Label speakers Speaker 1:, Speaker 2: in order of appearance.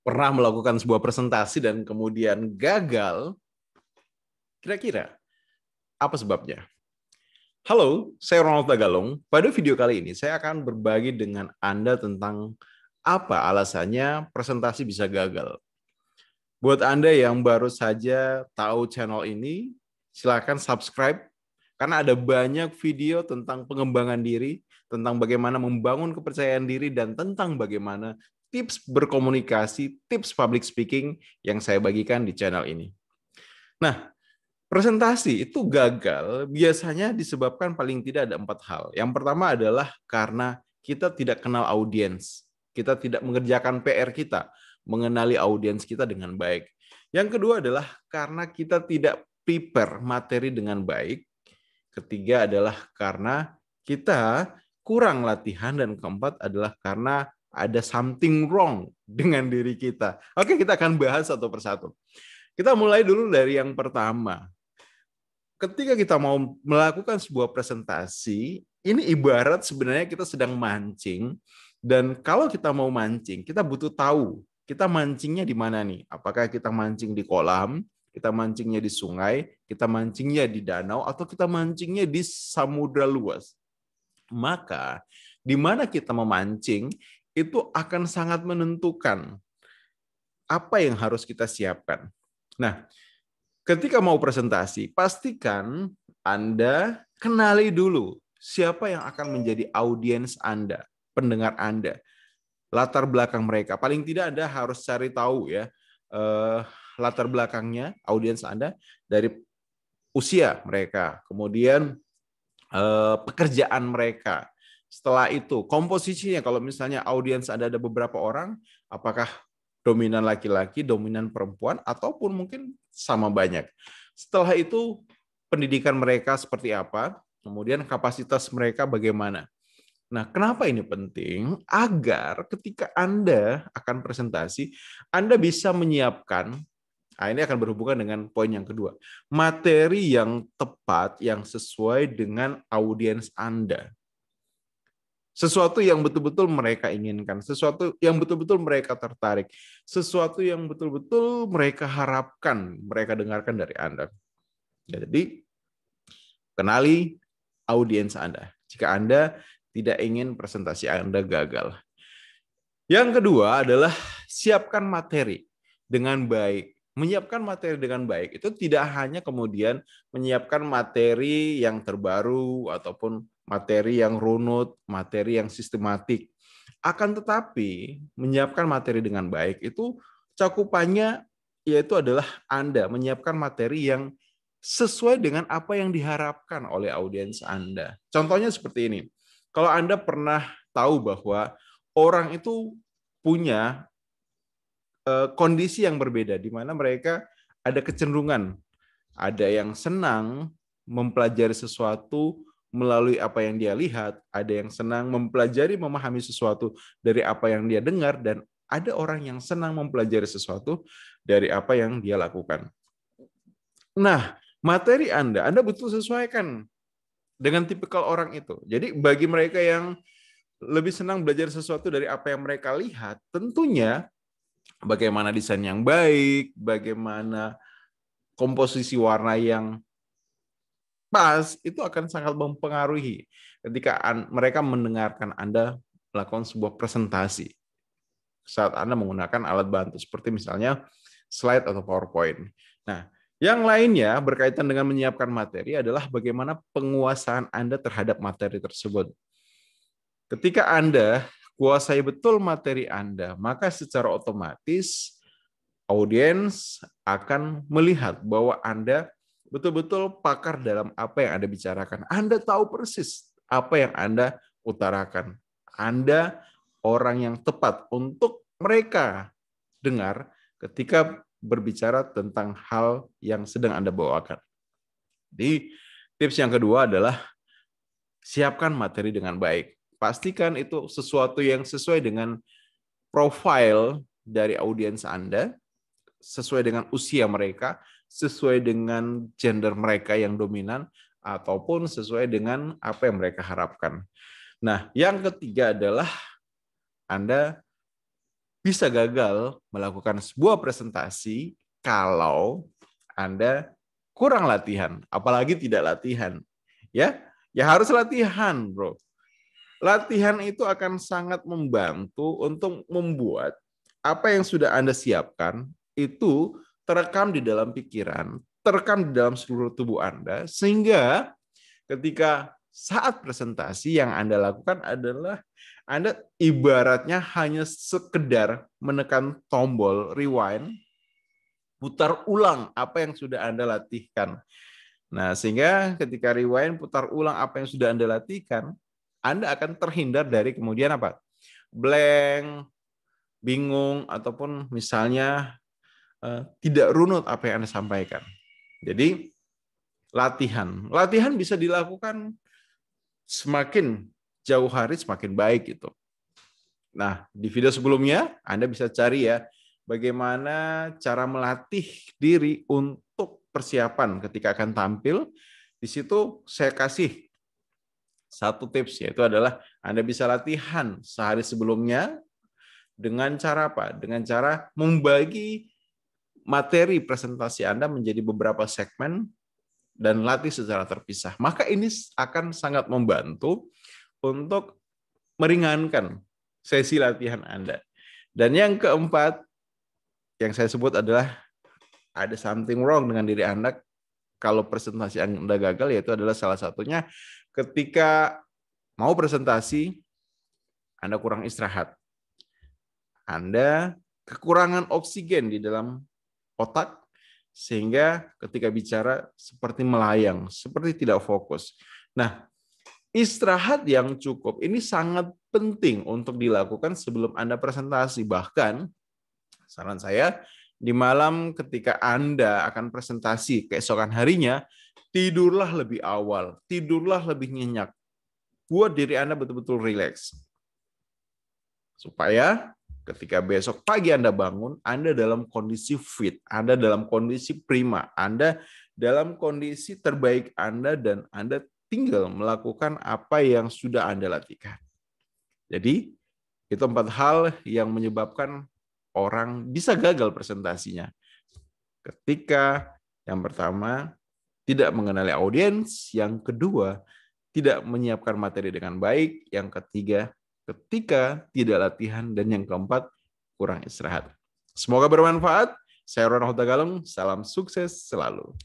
Speaker 1: Pernah melakukan sebuah presentasi dan kemudian gagal? Kira-kira apa sebabnya? Halo, saya Ronald Tagalong. Pada video kali ini saya akan berbagi dengan Anda tentang apa alasannya presentasi bisa gagal. Buat Anda yang baru saja tahu channel ini, silakan subscribe karena ada banyak video tentang pengembangan diri, tentang bagaimana membangun kepercayaan diri, dan tentang bagaimana tips berkomunikasi, tips public speaking yang saya bagikan di channel ini. Nah, presentasi itu gagal biasanya disebabkan paling tidak ada 4 hal. Yang pertama adalah karena kita tidak kenal audiens. Kita tidak mengerjakan PR kita, mengenali audiens kita dengan baik. Yang kedua adalah karena kita tidak prepare materi dengan baik. Ketiga adalah karena kita kurang latihan. Dan keempat adalah karena ada something wrong dengan diri kita. Oke, kita akan bahas satu persatu. Kita mulai dulu dari yang pertama. Ketika kita mau melakukan sebuah presentasi, ini ibarat sebenarnya kita sedang mancing, dan kalau kita mau mancing, kita butuh tahu kita mancingnya di mana nih. Apakah kita mancing di kolam, kita mancingnya di sungai, kita mancingnya di danau, atau kita mancingnya di samudra luas. Maka di mana kita memancing itu akan sangat menentukan apa yang harus kita siapkan. Nah, ketika mau presentasi, pastikan Anda kenali dulu siapa yang akan menjadi audiens Anda, pendengar Anda, latar belakang mereka. Paling tidak Anda harus cari tahu ya latar belakangnya audiens Anda dari usia mereka, kemudian pekerjaan mereka. Setelah itu komposisinya, kalau misalnya audiens Anda ada beberapa orang, apakah dominan laki-laki, dominan perempuan, ataupun mungkin sama banyak. Setelah itu pendidikan mereka seperti apa, kemudian kapasitas mereka bagaimana. Nah, kenapa ini penting? Agar ketika Anda akan presentasi, Anda bisa menyiapkan, nah ini akan berhubungan dengan poin yang kedua, materi yang tepat, yang sesuai dengan audiens Anda. Sesuatu yang betul-betul mereka inginkan, sesuatu yang betul-betul mereka tertarik, sesuatu yang betul-betul mereka harapkan, mereka dengarkan dari Anda. Jadi, kenali audiens Anda jika Anda tidak ingin presentasi Anda gagal. Yang kedua adalah siapkan materi dengan baik. Menyiapkan materi dengan baik itu tidak hanya kemudian menyiapkan materi yang terbaru ataupun materi yang runut, materi yang sistematik. Akan tetapi menyiapkan materi dengan baik itu cakupannya yaitu adalah Anda menyiapkan materi yang sesuai dengan apa yang diharapkan oleh audiens Anda. Contohnya seperti ini. Kalau Anda pernah tahu bahwa orang itu punya kondisi yang berbeda, di mana mereka ada kecenderungan, ada yang senang mempelajari sesuatu melalui apa yang dia lihat, ada yang senang mempelajari, memahami sesuatu dari apa yang dia dengar, dan ada orang yang senang mempelajari sesuatu dari apa yang dia lakukan. Nah, materi Anda betul sesuaikan dengan tipikal orang itu. Jadi bagi mereka yang lebih senang belajar sesuatu dari apa yang mereka lihat, tentunya bagaimana desain yang baik, bagaimana komposisi warna yang pas, itu akan sangat mempengaruhi ketika mereka mendengarkan Anda melakukan sebuah presentasi saat Anda menggunakan alat bantu seperti misalnya slide atau PowerPoint. Nah, yang lainnya berkaitan dengan menyiapkan materi adalah bagaimana penguasaan Anda terhadap materi tersebut. Ketika Anda kuasai betul materi Anda, maka secara otomatis audiens akan melihat bahwa Anda betul-betul pakar dalam apa yang Anda bicarakan. Anda tahu persis apa yang Anda utarakan. Anda orang yang tepat untuk mereka dengar ketika berbicara tentang hal yang sedang Anda bawakan. Jadi, tips yang kedua adalah siapkan materi dengan baik. Pastikan itu sesuatu yang sesuai dengan profil dari audiens Anda, sesuai dengan usia mereka, sesuai dengan gender mereka yang dominan, ataupun sesuai dengan apa yang mereka harapkan. Nah, yang ketiga adalah Anda bisa gagal melakukan sebuah presentasi kalau Anda kurang latihan, apalagi tidak latihan. Ya, ya harus latihan, bro. Latihan itu akan sangat membantu untuk membuat apa yang sudah Anda siapkan itu terekam di dalam pikiran, terekam di dalam seluruh tubuh Anda, sehingga ketika saat presentasi yang Anda lakukan adalah Anda ibaratnya hanya sekedar menekan tombol rewind, putar ulang apa yang sudah Anda latihkan. Nah, sehingga ketika rewind, putar ulang apa yang sudah Anda latihkan, Anda akan terhindar dari kemudian apa? Blank, bingung, ataupun misalnya tidak runut apa yang Anda sampaikan. Jadi, latihan. Latihan bisa dilakukan semakin jauh hari semakin baik gitu. Nah, di video sebelumnya Anda bisa cari ya bagaimana cara melatih diri untuk persiapan ketika akan tampil. Di situ saya kasih satu tips, yaitu adalah Anda bisa latihan sehari sebelumnya dengan cara apa? Dengan cara membagi materi presentasi Anda menjadi beberapa segmen dan latih secara terpisah. Maka ini akan sangat membantu untuk meringankan sesi latihan Anda. Dan yang keempat, yang saya sebut adalah ada something wrong dengan diri Anda kalau presentasi Anda gagal, yaitu adalah salah satunya ketika mau presentasi, Anda kurang istirahat. Anda kekurangan oksigen di dalam otak, sehingga ketika bicara seperti melayang, seperti tidak fokus. Nah, istirahat yang cukup ini sangat penting untuk dilakukan sebelum Anda presentasi. Bahkan, saran saya, di malam ketika Anda akan presentasi keesokan harinya, tidurlah lebih awal, tidurlah lebih nyenyak. Buat diri Anda betul-betul rileks. Supaya ketika besok pagi Anda bangun, Anda dalam kondisi fit, Anda dalam kondisi prima, Anda dalam kondisi terbaik Anda, dan Anda tinggal melakukan apa yang sudah Anda latihkan. Jadi, itu 4 hal yang menyebabkan orang bisa gagal presentasinya. Ketika yang pertama, tidak mengenali audiens, yang kedua, tidak menyiapkan materi dengan baik, yang ketiga, ketika tidak latihan, dan yang keempat, kurang istirahat. Semoga bermanfaat. Saya Ronald Tagalong, salam sukses selalu.